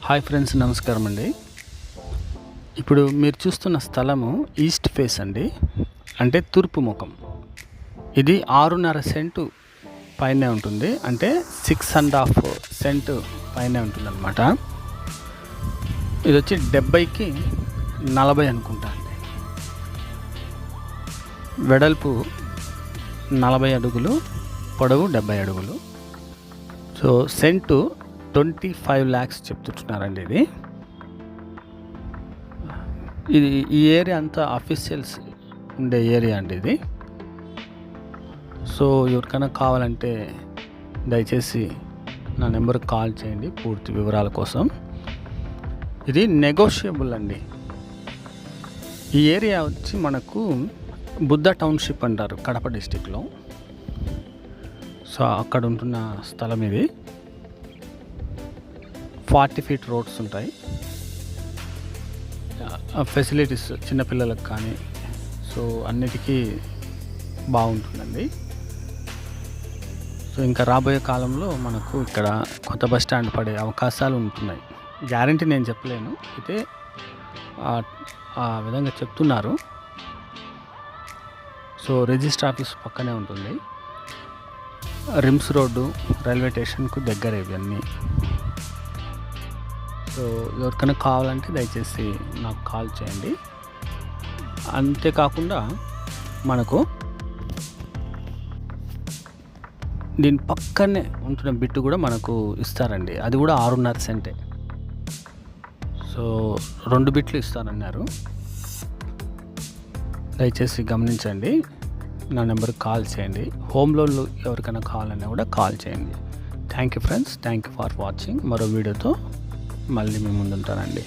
Hi friends, నమస్కారం అండి. ఇప్పుడు మీరు చూస్తున్న స్థలము ఈస్ట్ ఫేస్ అండి, అంటే తూర్పు ముఖం. ఇది 6.5 సెంటు పైనే ఉంటుంది, అంటే 6.5 సెంటు పైనే ఉంటుంది అనమాట. ఇది వచ్చి 70కి 40 అనుకుంటా అండి. వెడల్పు 40 అడుగులు, పొడవు 70 అడుగులు. సో సెంటు 25 lakhs చెప్తున్నారండి. ఈ ఏరియా అంతా అఫీషియల్స్ ఉండే ఏరియా అండి ఇది. సో ఎవరికైనా కావాలంటే దయచేసి నా నెంబర్కి కాల్ చేయండి పూర్తి వివరాల కోసం. ఇది నెగోషియబుల్ అండి. ఈ ఏరియా వచ్చి మనకు బుద్ధ టౌన్షిప్ అంటారు, కడప డిస్టిక్లో. సో అక్కడ ఉంటున్న స్థలం ఇది. 40 feet రోడ్స్ ఉంటాయి. ఫెసిలిటీస్ చిన్నపిల్లలకు కానీ సో అన్నిటికీ బాగుంటుందండి. సో ఇంకా రాబోయే కాలంలో మనకు ఇక్కడ కొత్త బస్ స్టాండ్ పడే అవకాశాలు ఉంటున్నాయి. గ్యారంటీ నేను చెప్పలేను, అయితే ఆ విధంగా చెప్తున్నారు. సో రిజిస్టర్ ఆఫీస్ పక్కనే ఉంటుంది. రిమ్స్ రోడ్డు, రైల్వే స్టేషన్కు దగ్గర ఇవన్నీ. సో ఎవరికైనా కావాలంటే దయచేసి నాకు కాల్ చేయండి. అంతేకాకుండా మనకు దీని పక్కనే ఉంటున్న బిట్టు కూడా మనకు ఇస్తారండి. అది కూడా 6.5 సెంటే. సో 2 బిట్లు ఇస్తారన్నారు. దయచేసి గమనించండి. నా నెంబర్కి కాల్ చేయండి. హోమ్ లోన్లు ఎవరికైనా కావాలన్నా కూడా కాల్ చేయండి. Thank you friends, thank you for watching. మరో వీడియోతో మళ్ళీ మీ ముందుంటానండి.